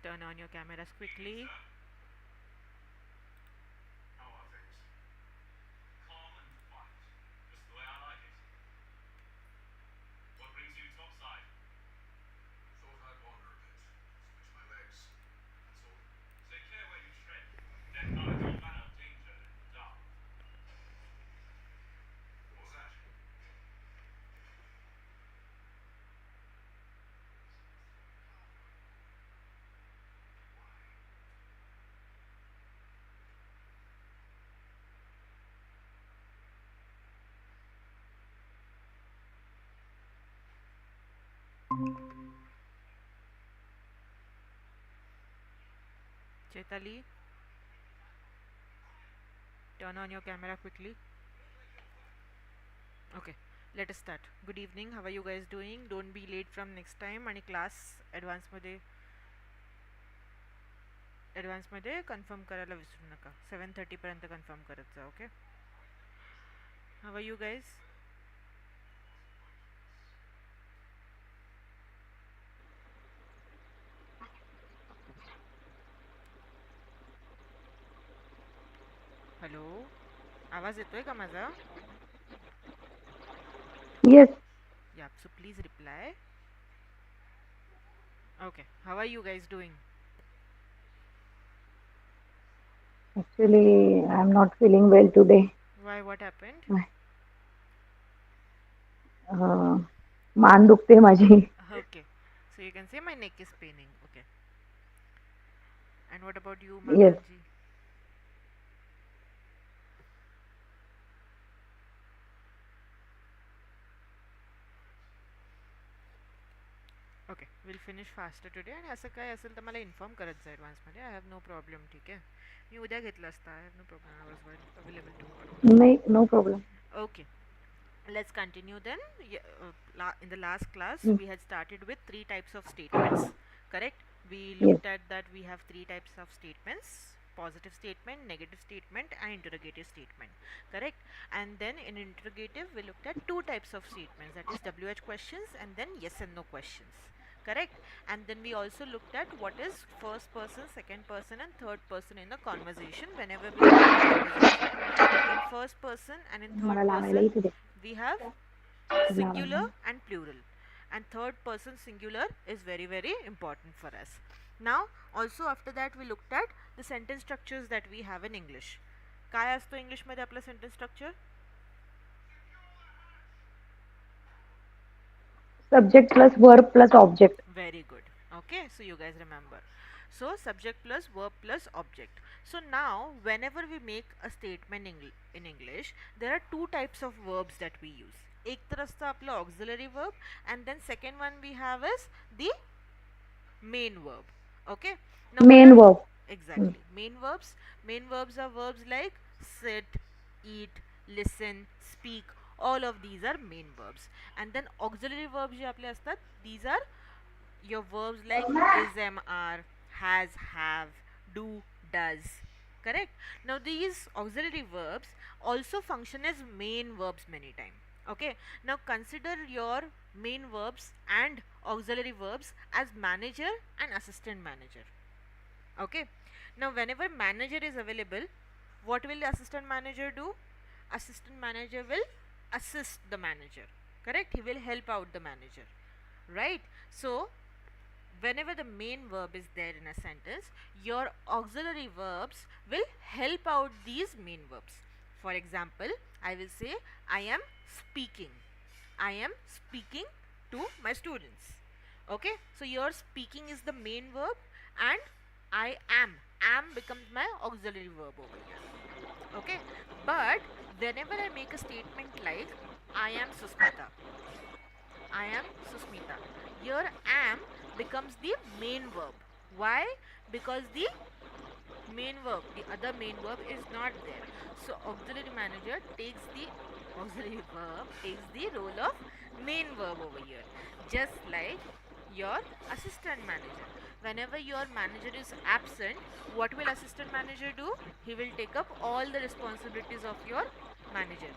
turn on your cameras quickly. How are things? Calm and quiet. Just the way I like it. What brings you topside? Thought I'd wander a bit. Switch my legs. That's all. Take care where you tread. Death hides all manner of danger in the dark. What was that? Chaitali, turn on your camera quickly. Okay, let us start. Good evening. How are you guys doing? Don't be late from next time. आणि class ॲडव्हान्समध्ये confirm करायला विसरू नका. 7:30पर्यंत confirm करत जा. Okay. How are you guys? Hello, आवाज येतोय का माझा? Yes, ya, so please reply. Okay, how are you guys doing? actually, I'm not feeling well today. Why, what happened? Uh, मान दुखते माझी. Okay, so you can say my neck is paining. Okay, and what about you, Yes, Makanji? Okay, will finish faster today. आणि असं काय असेल तर मला inform करत जा ॲडव्हान्समध्ये. I have no problem. ठीक आहे, मी उद्या घेतलं असतं. I have no problem. I was available tomorrow. no problem. Okay, let's continue then. In the last class Mm, we had started with three types of statements, correct? We yes, looked at that we have three types of statements: positive statement, negative statement, and interrogative statement, correct? And then in interrogative we looked at two types of statements, that is WH questions and then yes and no questions, correct? And then we also looked at what is first person, second person, and third person in a conversation whenever we have a conversation. In first person and in third मला लावायला person इथे दे. we have लावायला. singular and plural, and third person singular is very very important for us. Now also after that we looked at the sentence structures that we have in English. काय असतो English मध्ये आपला sentence structure? Subject plus verb plus object. Very good. Okay, so you guys remember. So subject plus verb plus object. So now whenever we make a statement in English, there are two types of verbs that we use. एक तर असतं आपलं auxiliary verb, and then second one we have is the main verb. Okay, now what Main are verb. Mm, exactly main verbs? Main verbs are verbs like sit, eat, listen, speak. All of these are main verbs. And then auxiliary verbs जे आपले असतात, these are your verbs like is, am, are, has, have, do, does, correct? Now these auxiliary verbs also function as main verbs many times. Okay, now consider your main verbs and auxiliary verbs as manager and assistant manager. Okay, now whenever manager is available, what will the assistant manager do? Assistant manager will assist the manager, correct? He will help out the manager, right? So whenever the main verb is there in a sentence, your auxiliary verbs will help out these main verbs. For example, I will say I am speaking. I am speaking to my students. Okay, so your speaking is the main verb, and I am. Am becomes my auxiliary verb over here. Okay, but whenever I make a statement like I am Susmita, I am Susmita, here am becomes the main verb. Why? Because the main verb, the other main verb is not there. So auxiliary manager takes the auxiliary verb, takes the role of main verb over here. Just like your assistant manager. Whenever your manager is absent, what will assistant manager do? He will take up all the responsibilities of your manager.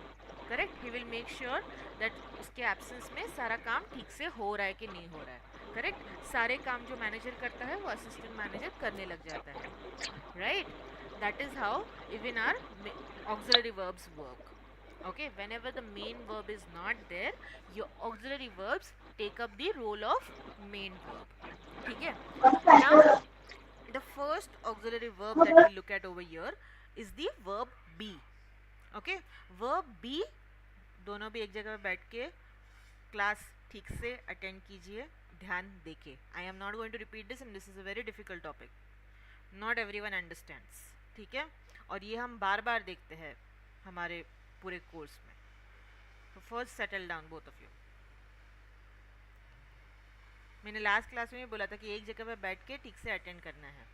Correct? He will make sure that उसके absence में सारा काम ठीक से हो रहा है कि नहीं हो रहा है. करेक्ट, सारे काम जो मैनेजर करता है वो असिस्टेंट मैनेजर करने लग जाता है, right? That is how even our auxiliary verbs work. Okay, whenever the main verb is not there, your auxiliary verbs take up the role of main verb. ठीक है? Now, the first auxiliary verb that we look at over here is the verb be. Okay, verb be, दोनों भी एक जगह पे बैठ के class ठीक से अटेंड कीजिए, ध्यान देके. I am not going to repeat this and this is a very difficult topic, not everyone understands. ठीक है, और ये हम बार बार देखते हैं हमारे पूरे कोर्स में. तो first settle down both of you. मैंने लास्ट क्लास में भी बोला था कि एक जगह पे बैठ के ठीक से अटेंड करना है.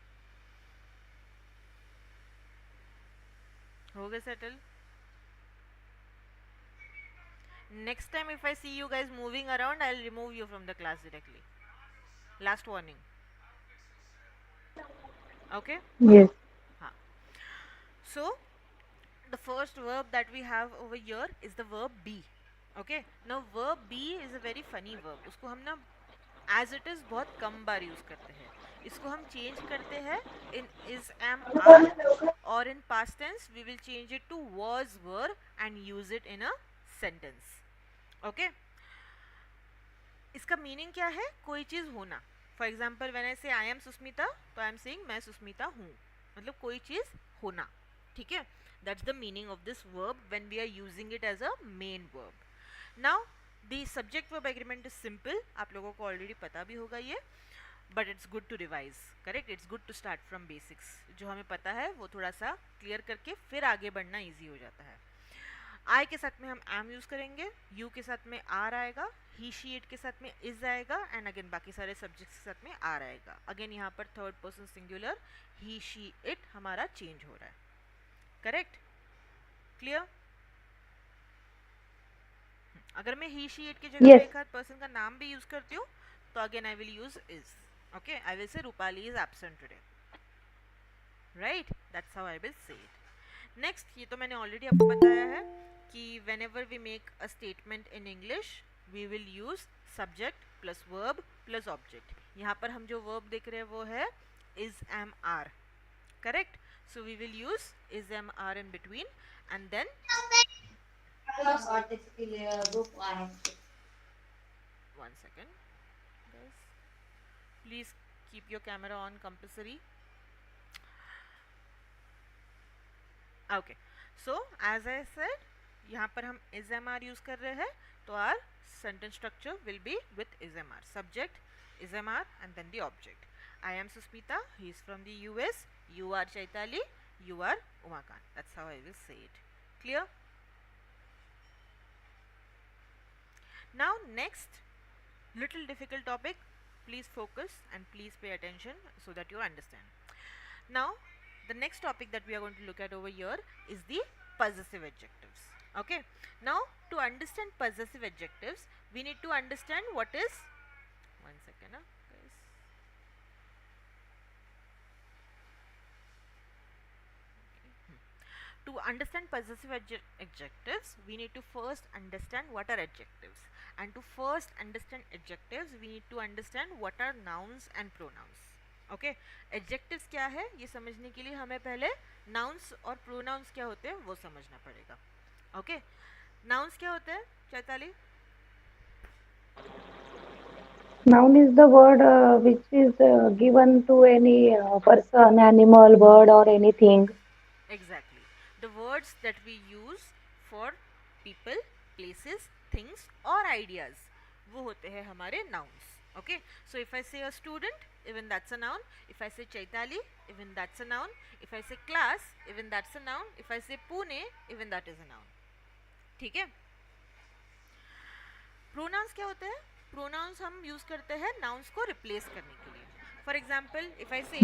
हो गए settle? Next time if I see you guys moving around, I'll remove you from the class directly. Last warning. Okay? Yes. So, the first verb that we have over here is the verb be. Okay? Now, verb be is a very funny verb. उसको हम ना as it is बहुत कम बार use करते हैं. इसको हम change करते हैं in is, am, are, or in past tense we will change it to was, were and use it in a sentence. Okay? इसका मीनिंग क्या है? कोई चीज होना. फॉर एग्जाम्पल व्हेन आई से आई एम सुस्मिता, तो आई एम सेइंग मैं सुस्मिता हूँ, मतलब कोई चीज होना. ठीक है, that's the meaning of this verb when we are using it as a main verb. Now the subject verb agreement is simple, आप लोगों को ऑलरेडी पता भी होगा ये, but it's good to revise. Correct, it's good to start from basics. जो हमें पता है वो थोड़ा सा क्लियर करके फिर आगे बढ़ना ईजी हो जाता है. आई के साथ में हम एम यूज करेंगे, यू के साथ में आर आएगा, ही शी इट के साथ में इज आएगा, एंड अगेन बाकी सारे सब्जेक्ट्स के साथ में आर आएगा. अगेन यहाँ पर third person singular he she it हमारा चेंज हो रहा है. करेक्ट? क्लियर? अगर मैं ही शी इट की जगह पे एक आध पर्सन का नाम भी यूज करती हूँ तो again I will use is. Okay, I will से Rupali is absent today. Right, that's how I will से इट. नेक्स्ट, ये तो मैंने ऑलरेडी आपको बताया है कि whenever we make a statement in English we will use subject plus verb plus object. यहाँ पर हम जो verb देख रहे हैं वो है is, am, are. Correct? So we will use is, am, are in between and then one second guys, please keep your camera on compulsory. Okay, so as I said, यहाँ पर हम is, am, are यूज कर रहे हैं, तो our sentence structure will be with is, am, are. Subject is, am, are and then the object. I am Susmita, he is from the US, you are Chaitali, you are Umakant. That's how I will say it. Clear? Now next, little difficult topic. Please focus and please pay attention so that you understand. Now the next topic that we are going to look at over here is the possessive adjectives. Okay, now to understand possessive adjectives we need to understand what is, one second guys. To understand possessive adjectives we need to first understand what are adjectives, and to first understand adjectives we need to understand what are nouns and pronouns. Okay, adjectives क्या है ये समझने के लिए हमें पहले nouns और pronounce क्या होते हैं वो समझना पड़ेगा. ओके, नाउन्स क्या होते हैं Chaitali? Noun is the word which is given to any person, animal, bird, or anything. Exactly, the words that we use for people, places, things or ideas वो होते हैं हमारे nouns. Okay, so if I say a student, even that's a noun. If I say Chaitali, even that's a noun. If I say class, even that's a noun. If I say Pune, even that is a noun. ठीक है? Pronouns क्या होते हैं? Pronouns हम use करते हैं nouns को replace करने के लिए. For example, if I say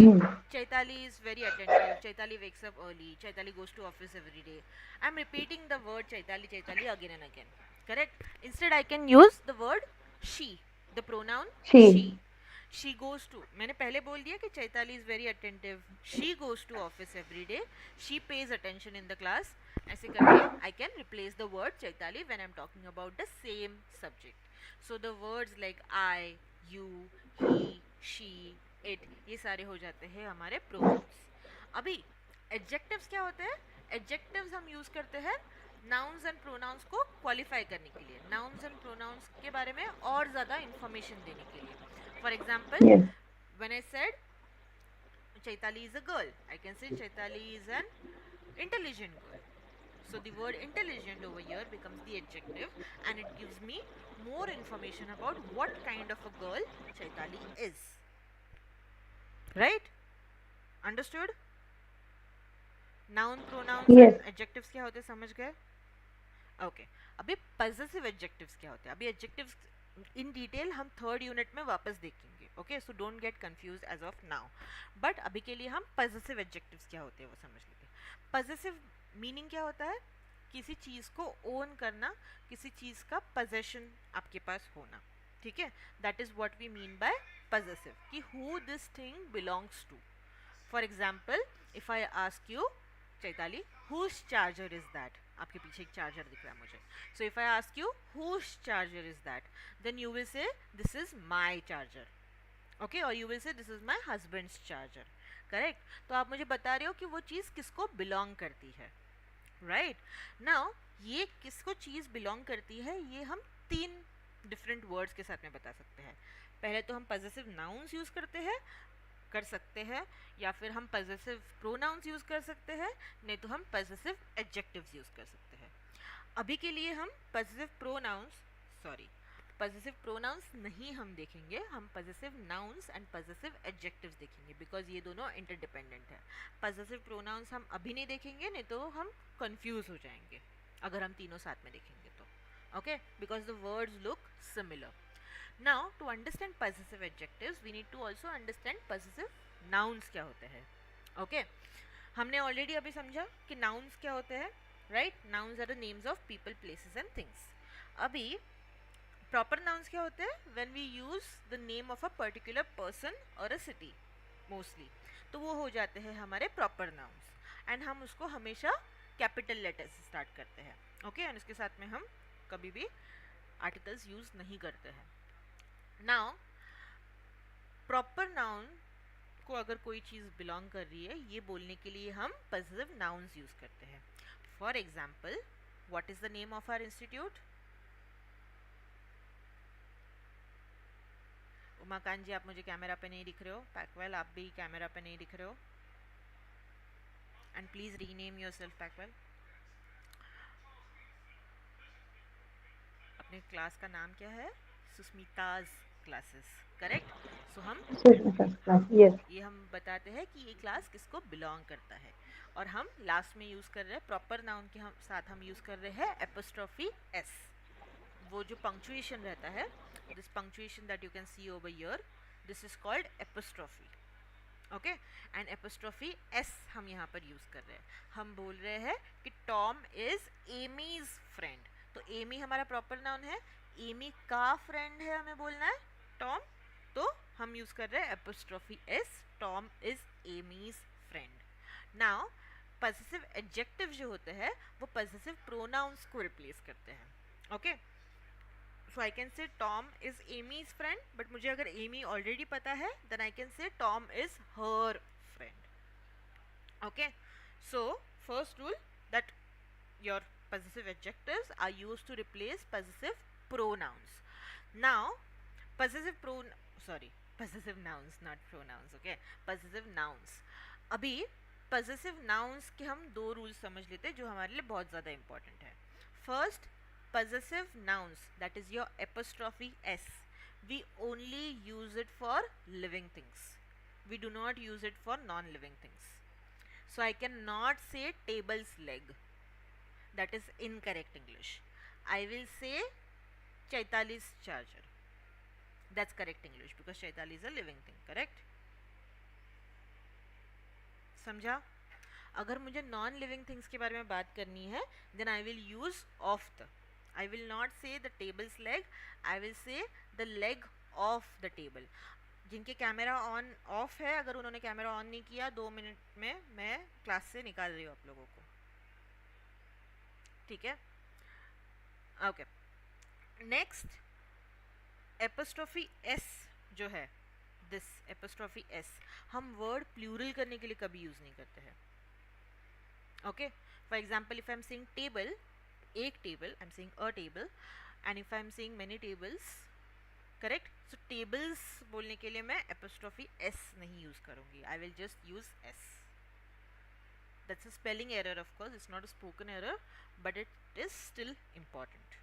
Chaitali is very attentive, Chaitali wakes up early, Chaitali goes to office every day, I'm repeating the word Chaitali, Chaitali again and again. Correct? Instead I can use the word she, the pronoun she. She goes to, मैंने पहले बोल दिया कि Chaitali is very attentive, she goes to office every day, she pays attention in the class. ऐसे करके I can replace the word Chaitali when I am talking about the same subject. So the words like I, you, he, she, it, ये सारे हो जाते हैं हमारे pronounce. अभी adjectives क्या होते हैं? एडजेक्टिव्स हम यूज करते हैं नाउन्स एंड प्रोनाउंस को क्वालिफाई करने के लिए, नाउन्स एंड प्रोनाउंस के बारे में और ज़्यादा इंफॉर्मेशन देने के लिए। For example, Yes. when I said Chaitali is a girl, I can say Chaitali is an intelligent girl. So the word intelligent over here becomes the adjective, and it gives me more information about what kind of a girl Chaitali is. Right? Understood? Noun, pronouns Yes. and adjectives क्या होते हैं, समझ गए? Okay अभी possessive adjectives क्या होते हैं? अभी एडजेक्टिव्स इन डिटेल हम थर्ड यूनिट में वापस देखेंगे। Okay, so don't get confuse as of now, but अभी के लिए हम पजेसिव एडजेक्टिव्स क्या होते हैं वो समझ लेते हैं। पजेसिव मीनिंग क्या होता है? किसी चीज़ को ओन करना, किसी चीज़ का पोजेशन आपके पास होना। ठीक है, that is what we mean by possessive, कि who this thing belongs to. For example, if I ask you Chaitali whose charger is that, आपके पीछे एक चार्जर दिख रहा है मुझे, so if I ask you whose charger is that, then you will say this is my charger. Okay, और you will say this is my husband's charger. Correct? तो आप मुझे बता रहे हो कि वो चीज़ किसको बिलोंग करती है। राइट नाउ, ये किसको चीज़ बिलोंग करती है ये हम तीन डिफरेंट वर्ड्स के साथ में बता सकते हैं। पहले तो हम पजेसिव नाउन्स यूज करते हैं, कर सकते हैं, या फिर हम पजेसिव प्रोनाउंस यूज कर सकते हैं, नहीं तो हम पजेसिव एडजेक्टिव्स यूज कर सकते हैं। अभी के लिए हम पजेसिव प्रोनाउंस नहीं हम देखेंगे, हम possessive nouns and possessive adjectives देखेंगे, बिकॉज ये दोनों इंटरडिपेंडेंट है। पजेसिव प्रोनाउंस हम अभी नहीं देखेंगे, नहीं तो हम कंफ्यूज हो जाएंगे अगर हम तीनों साथ में देखेंगे तो। Okay, because the words look similar. Now, to understand possessive adjectives, we need to also understand possessive nouns क्या होते हैं। Okay? हमने already अभी समझा कि nouns क्या होते हैं, right? Nouns are the names of people, places and things. अभी proper nouns क्या होते हैं? When we use the name of a particular person or a city, mostly, तो वो हो जाते हैं हमारे proper nouns, and हम उसको हमेशा capital letters से start करते हैं। Okay? और इसके साथ में हम कभी भी articles use नहीं करते हैं। नाउ प्रॉपर नाउन को अगर कोई चीज़ बिलोंग कर रही है ये बोलने के लिए हम पॉजिटिव नाउन्स यूज करते हैं। For example, what is the name of our institute? Umakant ji, आप मुझे कैमरा पे नहीं दिख रहे हो। पैकवेल, आप भी कैमरा पे नहीं दिख रहे हो। And please rename yourself पैकवेल। अपने क्लास का नाम क्या है? सुस्मिताज क्लासेस। करेक्ट? सो हम Sushmita's class. Yes. ये हम बताते हैं कि ये क्लास किसको बिलोंग करता है, और हम लास्ट में यूज़ कर रहे हैं प्रॉपर नाउन के साथ हम यूज़ कर रहे हैं एपोस्ट्रोफी एस। वो जो पंक्चुएशन रहता है, this punctuation that you can see over here, this is called apostrophe. Okay, and apostrophe S हम यहाँ पर यूज़ कर रहे हैं। हम बोल रहे हैं कि टॉम इज एमीज फ्रेंड, तो एमी हमारा प्रॉपर नाउन है, एमी का फ्रेंड है हमें बोलना है टॉम, तो हम यूज कर रहे हैं apostrophe S, Tom is Amy's friend. Now possessive adjective जो होते हैं वो पॉसेसिव प्रोनाउंस को रिप्लेस करते हैं। Okay, so I can say Tom is Amy's friend, but मुझे अगर एमी ऑलरेडी पता है then I can say Tom is her friend. Okay, so first rule that your possessive adjectives are used to replace possessive pronouns. Now possessive nouns, not pronouns. Okay, possessive nouns। अभी possessive nouns के हम दो rules समझ लेते हैं जो हमारे लिए बहुत ज़्यादा इंपॉर्टेंट है। First, possessive nouns, that is your apostrophe s, we only use it for living things, we do not use it for non-living things. So I cannot say table's leg, that is incorrect English. I will say Chaitali's charger, that's correct English because Chaitali is a living thing. Correct? समझा? अगर मुझे non living things के बारे में बात करनी है then I will use of the, I will not say the table's leg, I will say the leg of the table. जिनके कैमरा ऑन ऑफ है, अगर उन्होंने कैमरा ऑन नहीं किया 2 मिनट में मैं क्लास से निकाल रही हूँ आप लोगों को। ठीक है? ओके, नेक्स्ट एपोस्ट्रोफी एस जो है दिस एपोस्ट्रॉफी एस हम वर्ड प्लूरल करने के लिए कभी यूज़ नहीं करते हैं. Okay, for example if I am saying table, एक table, I am saying a table, and if I am saying many tables, correct. So tables बोलने के लिए मैं एपोस्ट्रॉफी एस नहीं यूज़ करूँगी, I will just use S. That's a spelling error, of course it's not a spoken error, but it is still important.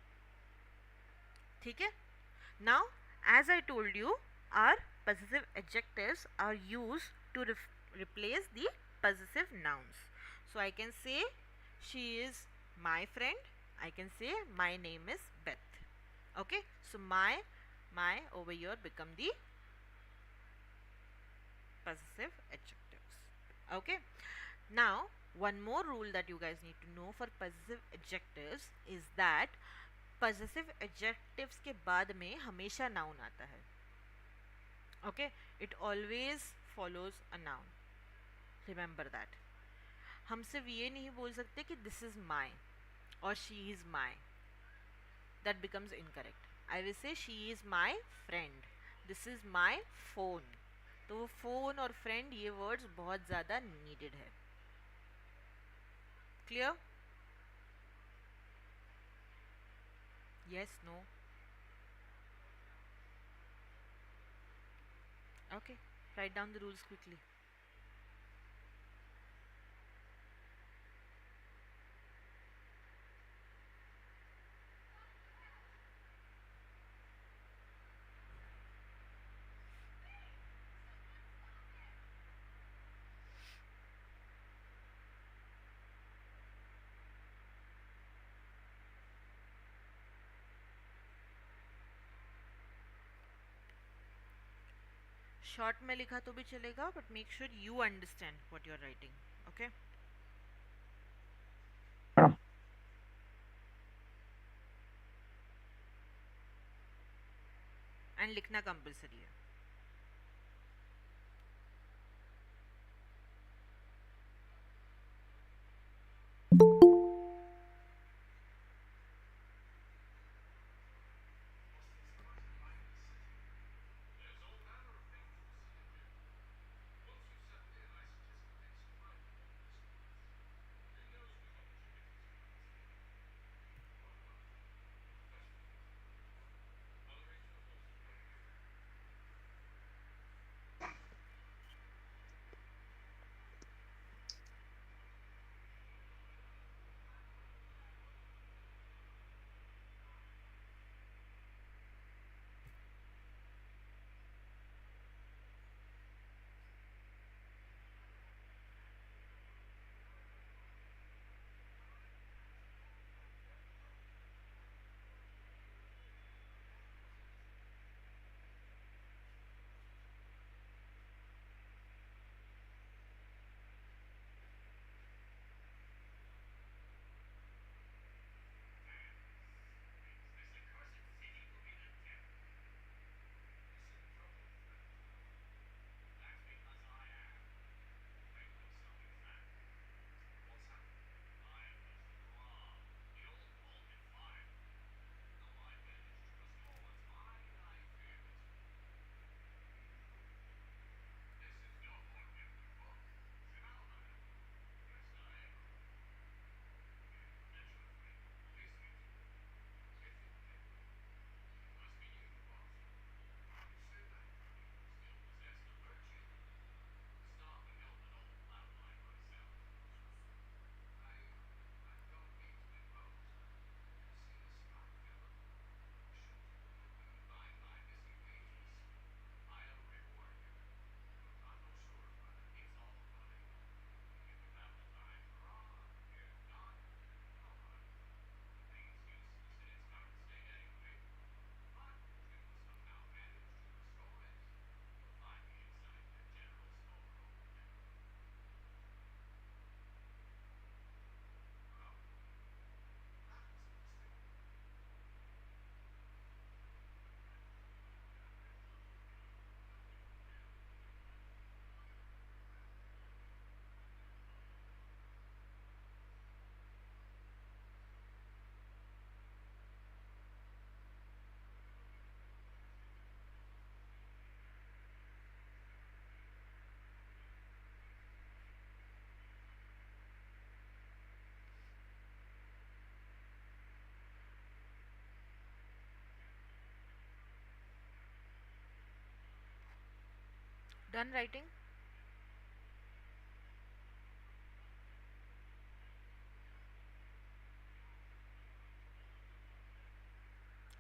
ठीक है. Now, as I told you, our possessive adjectives are used to replace the possessive nouns. So I can say she is my friend. I can say my name is Beth. Okay. So my over here become the possessive adjectives. Okay. Now, one more rule that you guys need to know for possessive adjectives is that possessive adjectives के बाद में हमेशा noun आता है. Okay, it always follows a noun. Remember that. हम सिर्फ ये नहीं बोल सकते कि this is my or she is my. That becomes incorrect. I will say she is my friend. This is my phone. तो वो phone और friend ये words बहुत ज़्यादा needed है. Clear? Yes, no? Okay, write down the rules quickly. Short में लिखा तो भी चलेगा, but make sure you understand what you are writing. Okay. And लिखना कंपल्सरी है. There's all manner of things to see in here. Once you settle in, I suggest we take some time to walk this class. Who knows which opportunities we might see? Quite well. The professor thinks it. I'll arrange for those to join you. Done writing?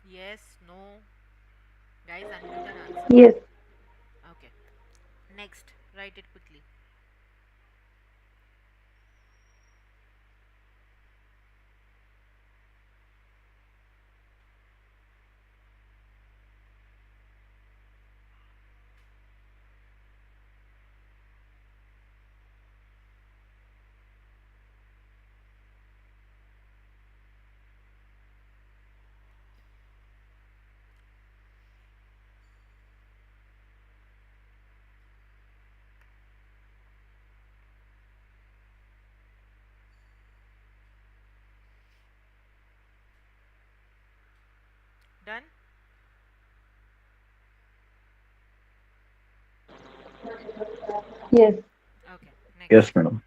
Yes, no. Guys, unmute and answer. Yes. Okay. Next, write it quickly. Done? Yes. Okay. Yes, Next. madam.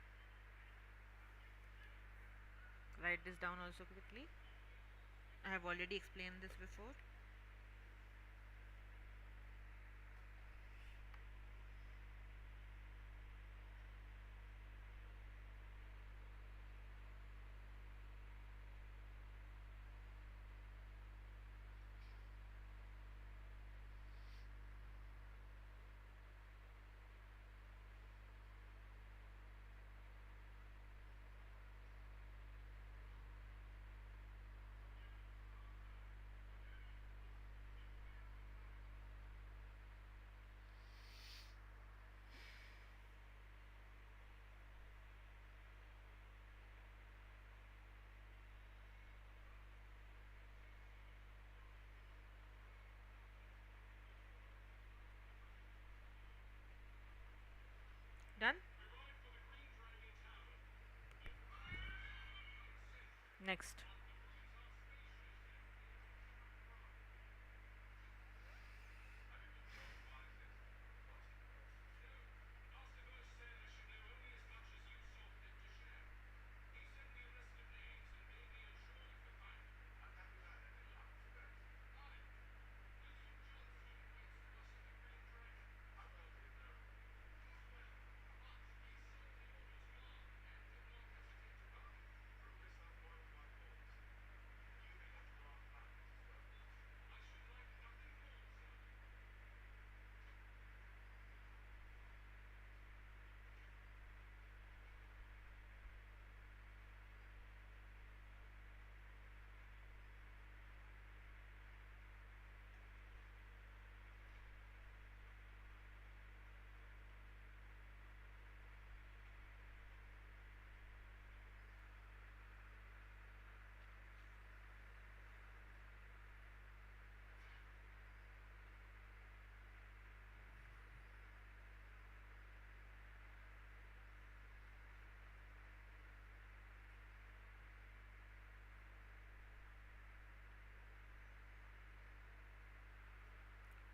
Write this down also quickly. I have already explained this before. Done? Next.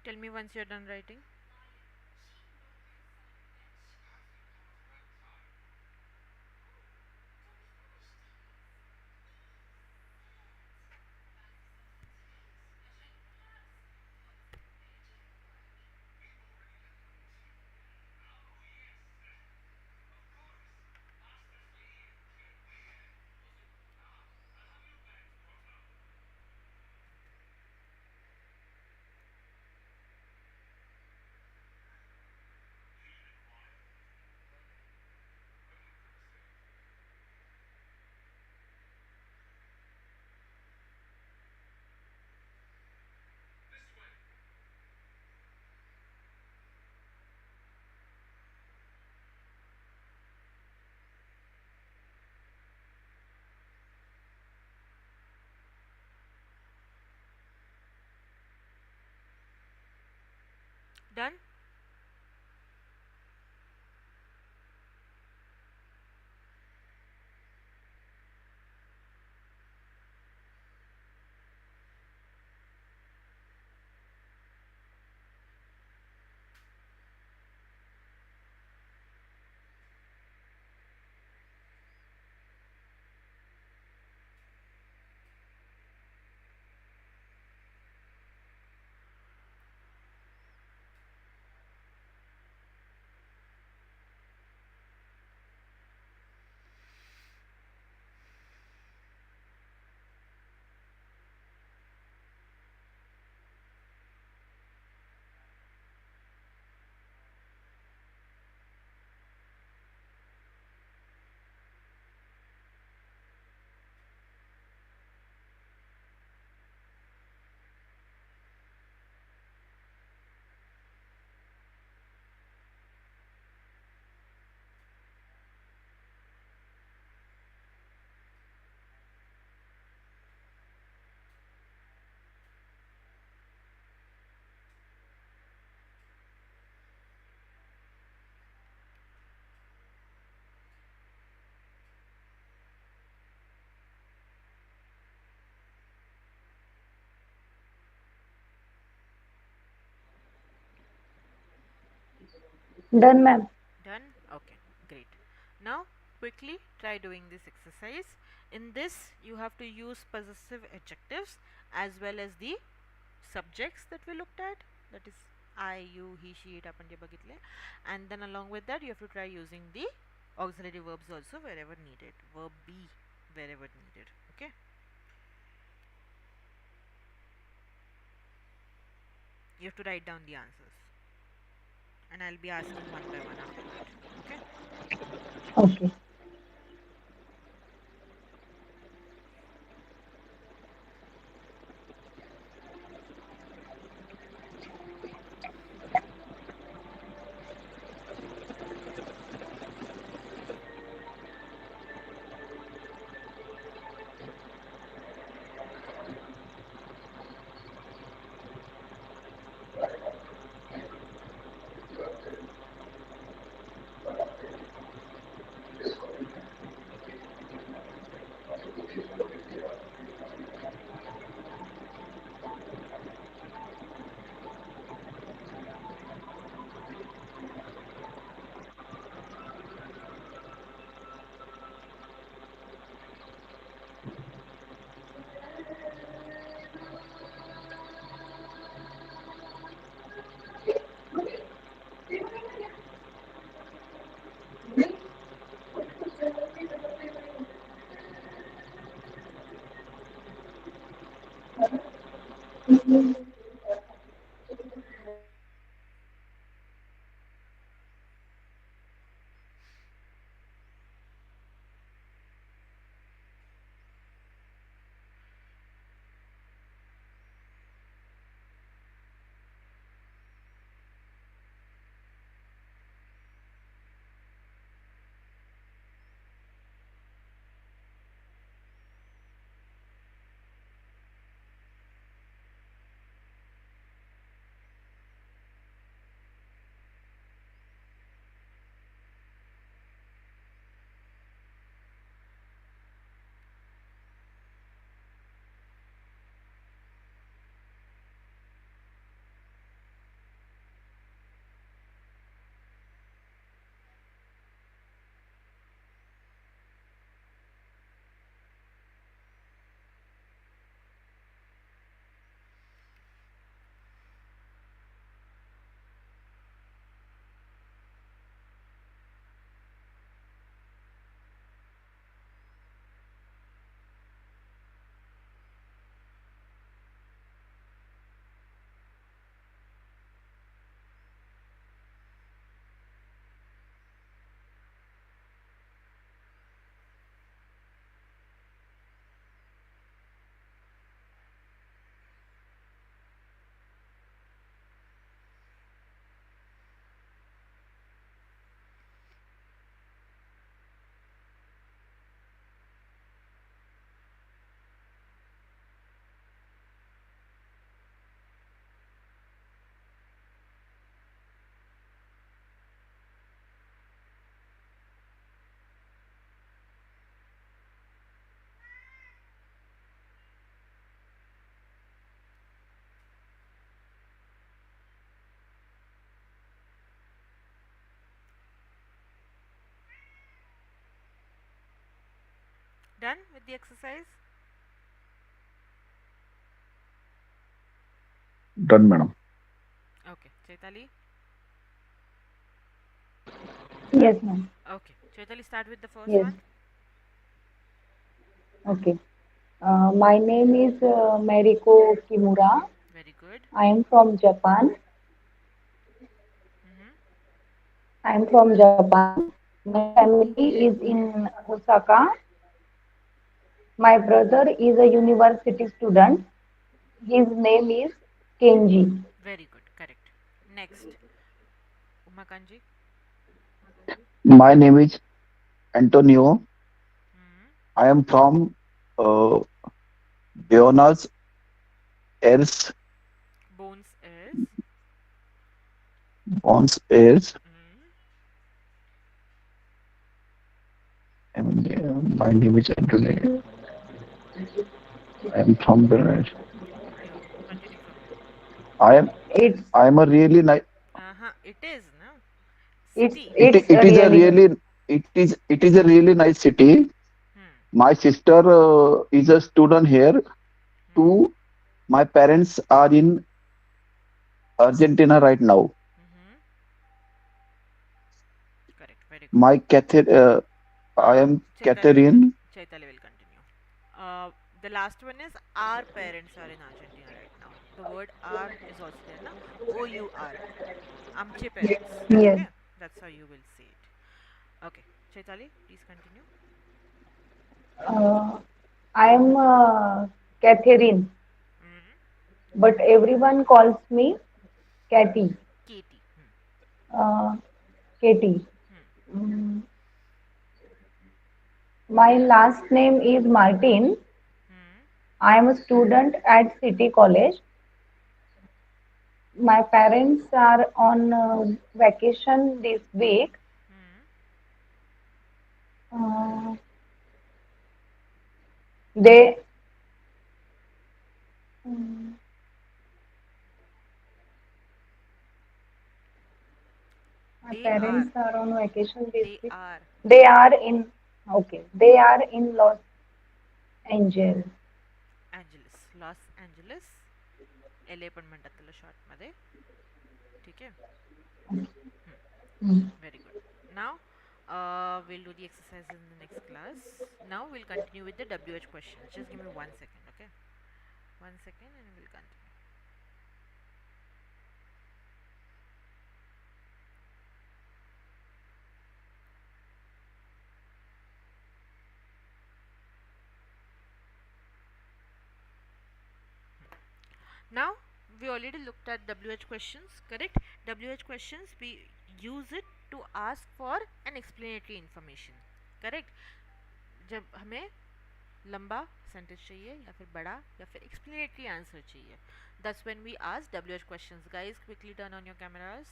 Tell me once you're done writing. Done? Done, ma'am. Done? Okay, great. Now, quickly try doing this exercise. In this, you have to use possessive adjectives as well as the subjects that we looked at, that is I, you, he, she, it, आपण जे बघितले, and then along with that you have to try using the auxiliary verbs also wherever needed, verb be wherever needed. Okay, you have to write down the answers and I'll be asking one by one after that. Okay. Okay. Done with the exercise? Done, madam. Okay, Chaitali. Done? Yes, ma'am. Okay, Chaitali, start with the first Yes. one. Okay. My name is Mariko Kimura. Very good. I am from Japan. Mm-hmm. I am from Japan. My family is in Osaka. My brother is a university student. His name is Kenji. Very good, correct. Next, Uma Kanji. My name is Antonio. Mm-hmm. I am from uh, Buenos Aires, Bones is. Buenos Aires. Mm-hmm. And my name is Antonio. I am from Buenos Aires. Yeah, continue from there. I am It's I am a really nice. Uh-huh, it is, no? It's City. it's it is a really good. really it is a really nice city. Hmm. My sister is a student here Hmm. too. My parents are in Argentina right now. Hmm. Correct. Very good. My I Uh, am Chaitali will Catherine. Chaitali will continue. Uh, the last one is our parents are in Argentina right now. The word "our" is also there, na? OUR. Amche parents. Yes. Okay, that's how you will say it. Okay, Chaitali, please continue. Uh, I'm Catherine, Hmm. but everyone calls me Cathy. Katie. Hmm. Uh, Katie. Hmm. Mm, my last name is Martin. Hmm. I am a student at City College. My parents are on vacation this week. Hmm. Uh, they mm, my They are. parents are on vacation this They week. are. They are in okay. They are in Los Angeles. Angeles. Los Angeles. LA पण म्हणतात त्याला short मध्ये. ठीक आहे. Hmm. Mm. Very good. Now, we'll do the exercises in the next class. Now we'll continue with the WH questions. Just give me 1 second, okay? 1 second, and we'll continue. Now we already looked at WH questions, correct? WH questions we use it to ask for an explanatory information, correct? जब हमें लंबा sentence चाहिए या फिर बड़ा या फिर explanatory answer चाहिए, that's when we ask WH questions. Guys, quickly turn on your cameras.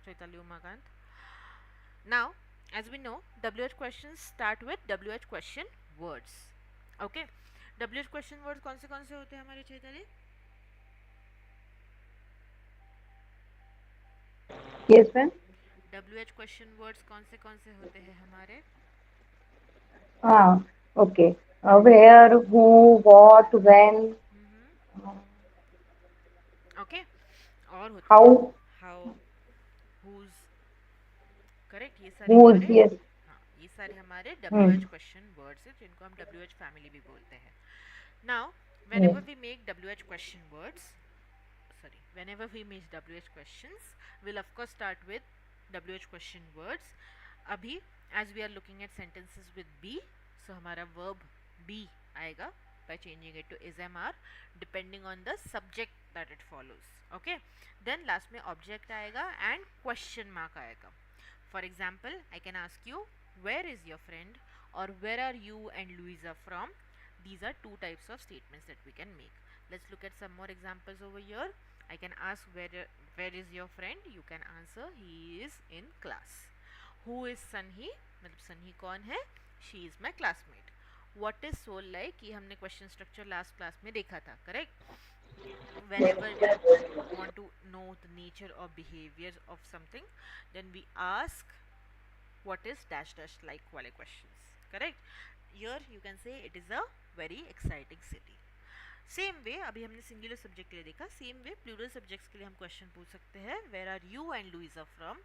Chaitali Umakant. Now, as we know, WH questions start with WH question words. Okay, WH question words कौन से होते हैं हमारे Chaitali? Yes, ma'am. WH question words कौन से होते हैं हमारे? Ah, okay. Where, who, what, when, uh, okay, और होते हैं how, हाउ, हुज, करेक्ट, ये सारे whose. हमारे, Yes. हाँ ये सारे हमारे Hmm. WH क्वेश्चन वर्ड्स हैं जिनको हम WH फैमिली भी बोलते हैं. Now Yes. whenever we make WH question words, sorry, whenever we make WH questions, we'll of course start with WH question words. अभी as we are looking at sentences with be, so हमारा verb be आएगा by changing it to is am are depending on the subject that it follows. Okay, then last में object आएगा and question mark आएगा. For example, I can ask you where is your friend or where are you and Louisa from. These are two types of statements that we can make. Let's look at some more examples over here. I can ask where is your friend. You can answer he is in class. Who is Sunny? मतलब सन्ही कौन है? She is my classmate. What is soul like? ये हमने question structure last class में देखा था, correct? Whenever we want to know the nature or behaviors of something, then we ask what is dash dash like वाले questions, correct? Here you can say it is a very exciting city. Same way अभी हमने singular subject के लिए देखा, same way plural subjects के लिए हम question पूछ सकते हैं. Where are you and Luisa from?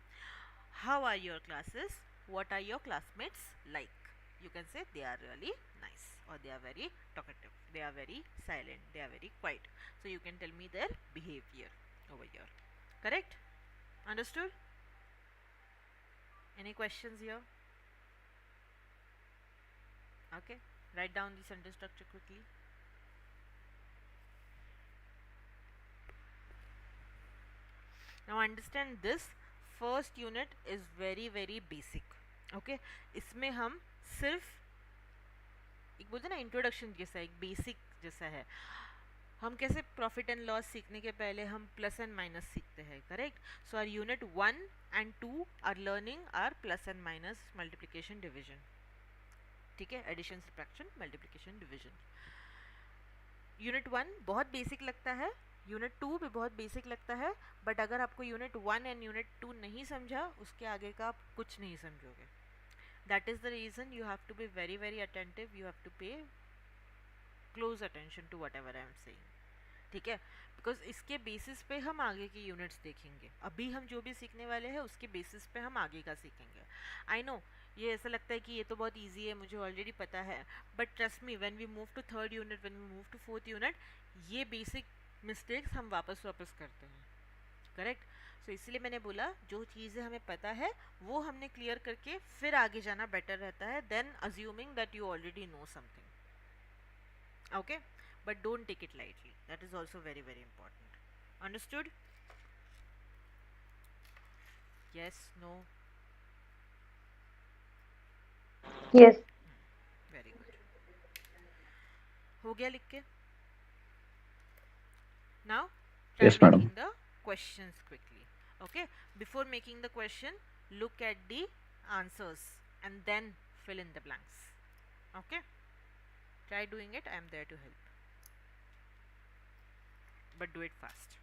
How are your classes? What are your classmates like? You can say they are really nice or they are very talkative, they are very silent, they are very quiet. So you can tell me their behavior over here, correct? Understood? Any questions here? Okay, write down the sentence structure quickly. Now understand this first unit is very basic. Okay, इसमें हम सिर्फ एक बोलते हैं ना introduction जैसा, एक basic जैसा है. हम कैसे प्रॉफिट एंड लॉस सीखने के पहले हम प्लस एंड माइनस सीखते हैं, correct? So our unit 1 and 2 are learning our plus and minus multiplication division. ठीक है, addition subtraction multiplication division. Unit 1 बहुत बेसिक लगता है, यूनिट 2 भी बहुत बेसिक लगता है, बट अगर आपको यूनिट 1 एंड यूनिट 2 नहीं समझा, उसके आगे का आप कुछ नहीं समझोगे. That is the reason you have to be very very attentive, you have to pay close attention to whatever I am saying. ठीक है, बिकॉज इसके बेसिस पे हम आगे की यूनिट्स देखेंगे. अभी हम जो भी सीखने वाले हैं उसके बेसिस पे हम आगे का सीखेंगे. आई नो ये ऐसा लगता है कि ये तो बहुत ईजी है, मुझे ऑलरेडी पता है, but trust me, when we move to third unit, when we move to fourth unit, ये बेसिक मिस्टेक्स हम वापस वापस करते हैं. करेक्ट. सो इसीलिए मैंने बोला जो चीज़ें हमें पता है वो हमने क्लियर करके फिर आगे जाना बेटर रहता है than assuming that you already know something. Okay, but don't take it lightly, that is also very very important. Understood? Yes, no? Yes. Very good. हो गया लिख के? Now try Yes, making madam. the questions quickly. Okay, before making the question, look at the answers and then fill in the blanks. Okay, try doing it, I am there to help, but do it fast.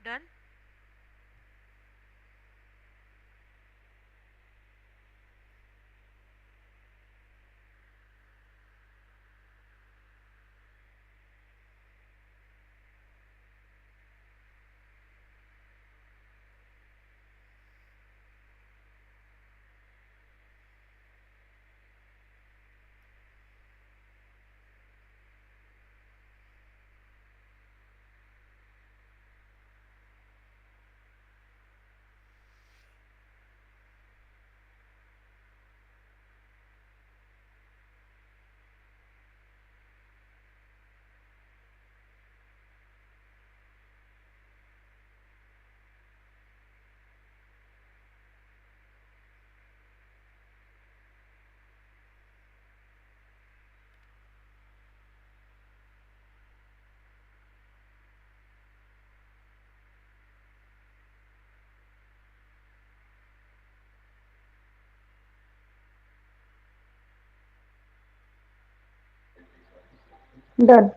Done? Done.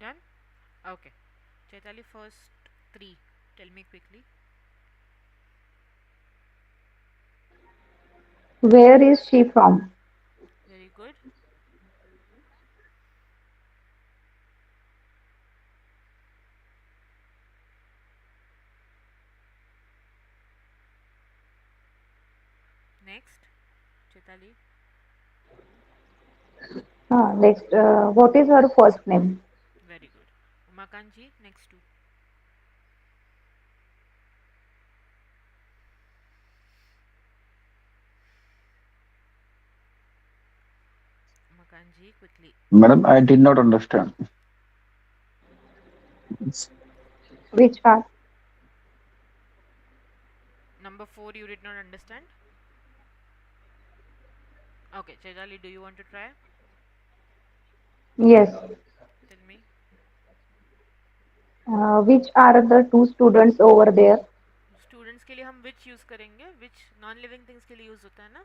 Done? Okay. Chaitali, first three. Tell me quickly. Where is she from? Very good. Next. Chaitali. Next, what is her first name? Very good. Umakanji, next two. Umakanji, quickly. Madam, I did not understand. Which part? Number 4, you did not understand? Okay, Chaitali, do you want to try? Yes. Tell me. Which are the two students over there? Students के लिए हम विच use करेंगे, which non living things के लिए use होता है ना,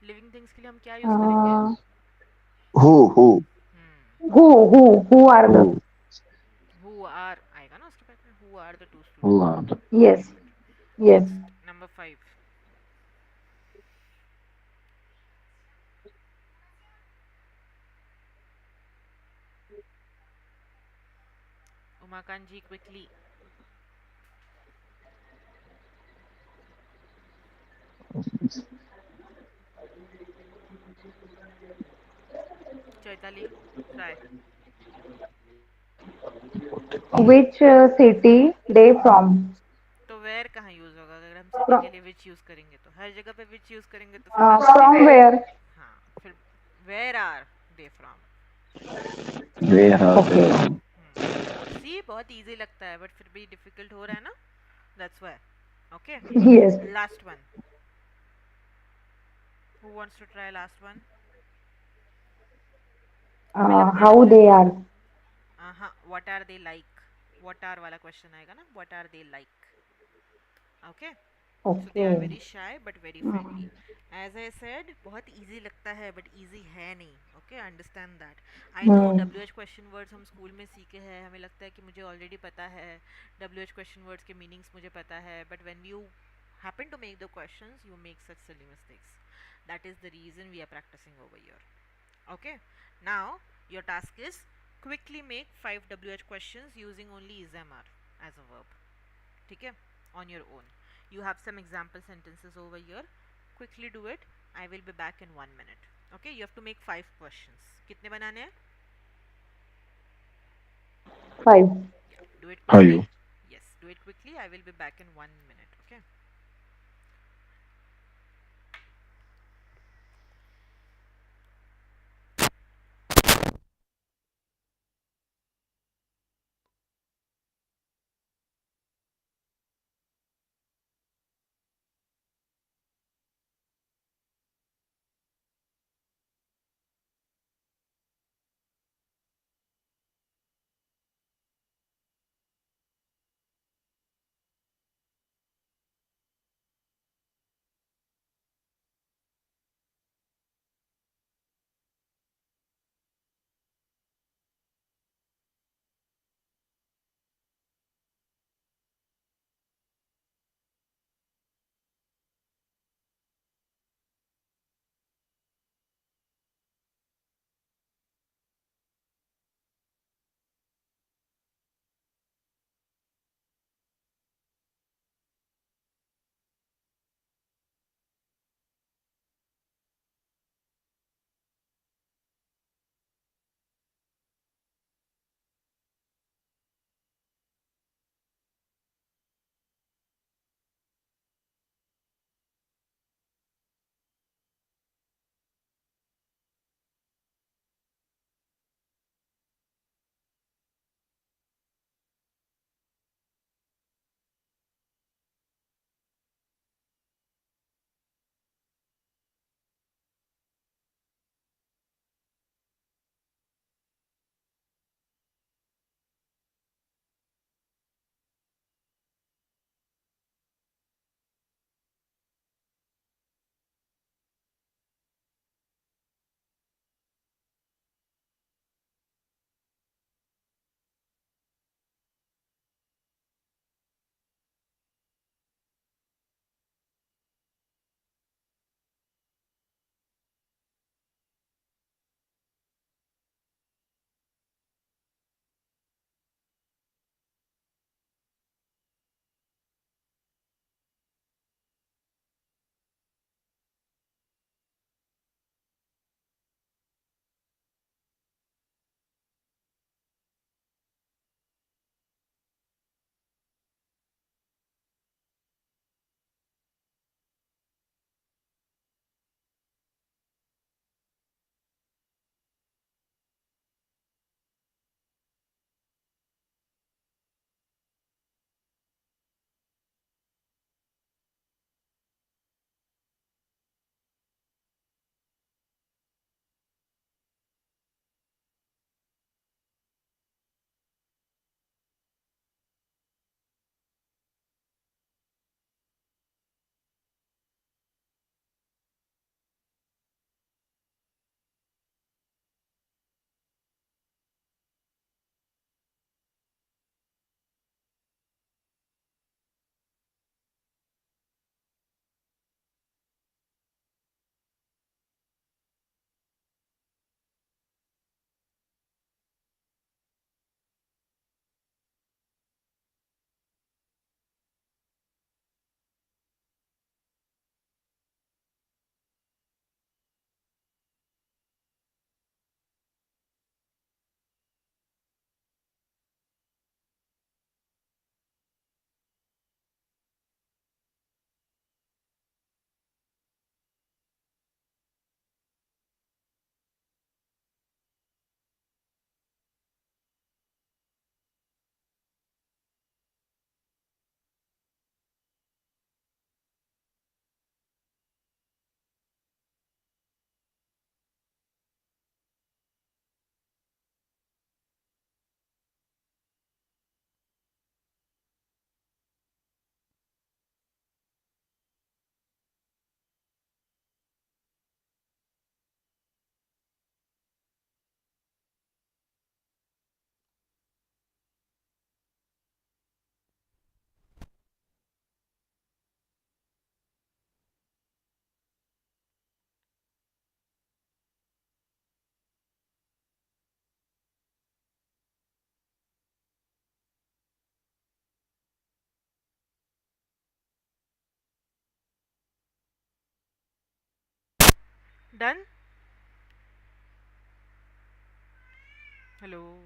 living things के लिए हम क्या यूज़ करेंगे? Uh, Who? Hmm, who are the? Who? Who are आएगा ना उसके बाद में, who are the two Who students, are very the good, Yes. Very good. Yes. Next number 5. Umakant ji quickly. Chaitali, try. Which city they from? तो where कहाँ use होगा? अगर हम सिटी From, के लिए विच यूज़ करेंगे तो हर जगह पे विच यूज़ करेंगे तो फिर वैसा from स्टेटमेंट. where? हाँ, फिर where are they from. where are they Okay. from? See बहुत इजी लगता है बट फिर भी डिफिकल्ट हो रहा है ना, that's why. Okay, Yes. Last one. Who wants to try last one? हमें लगता है How they are? हाँ, what are they like, what are वाला क्वेश्चन आएगा ना, what are they like. Okay, so they are Okay. Very shy but very friendly. As I said बहुत easy लगता है बट इजी है नहीं. Okay, understand that. I know Hmm. W H question words हम school में सीखे हैं, हमें लगता है कि मुझे ऑलरेडी पता है, डब्ल्यू एच क्वेश्चन वर्ड्स के मीनिंग्स मुझे पता है, but when you happen to make the questions you make such silly mistakes. That is the reason we are practicing over here. Okay, now your task is quickly make 5 wh questions using only is mr as a verb. ठीक है, on your own. You have some example sentences over here. Quickly do it. I will be back in 1 minute. Okay, you have to make 5 questions. कितने बनाने हैं? Five. Yeah, do it How quickly. you? Yes, do it quickly. I will be back in 1 minute. Okay. Done? Hello.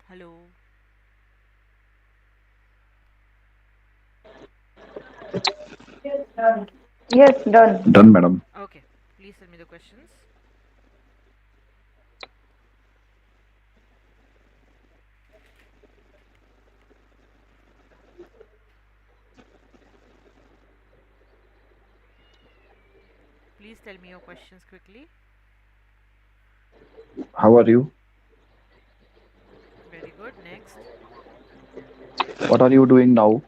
Hello. Yes, done. Done, madam. Okay. Please tell me the questions. Please tell me your questions quickly. How are you? Very good. Next. What are you doing now?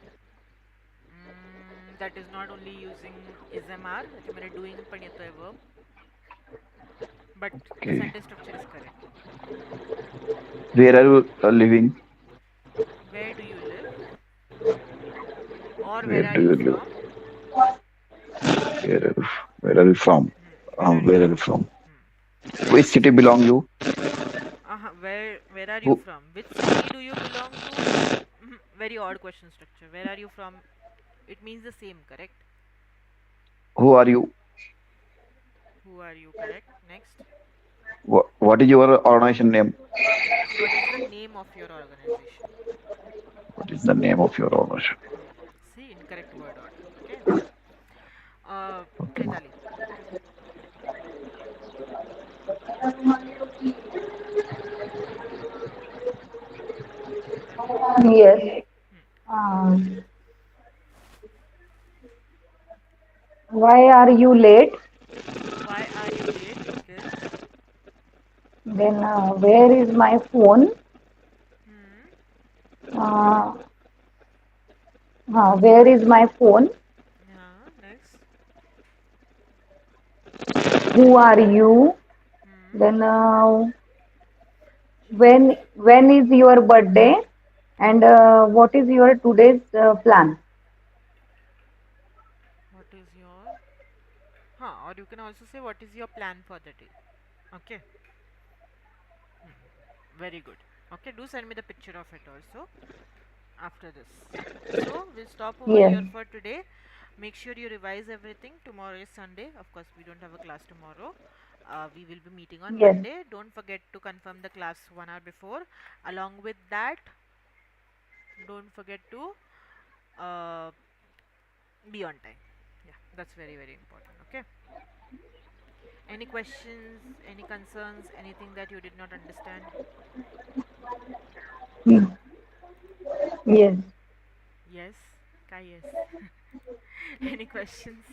That is not only using ismr, त्याच्यामध्ये doing पण येतोय verb, but the Okay. sentence structure is correct. Where are you living? Where do you live? Or Where where are do you you live? from? Where are you, where are you from? Where are you Where are you from? from? Which Next. city belong you? Where are you Who from? Which city do you belong to? Very odd question structure. Where are you from? It means the same, correct? who are you? Who are you, correct? Next. What is your organization name? What is the name of your organization? What is the name of your organization? See, incorrect word order. Okay. Okay. Chaitali. Chaitali. Yes. Hmm. Why are you late? Why are you late? Okay. Then, where is my phone? Hmm. Uh, where is my phone? Yeah. Next. Who are you? Hmm. Then, when is your birthday? And what is your today's plan? What is your? Huh. Or you can also say what is your plan for the day. Okay. Very good. Okay. Do send me the picture of it also after this. So we'll stop over Yes, here for today. Make sure you revise everything. Tomorrow is Sunday. Of course, we don't have a class tomorrow. We will be meeting on yes, Monday. Don't forget to confirm the class 1 hour before. Along with that, don't forget to uh, be on time. Yeah, that's very, very important. Okay. Any questions, any concerns, anything that you did not understand? mm, yes. Yes. Kai, yes. Any questions?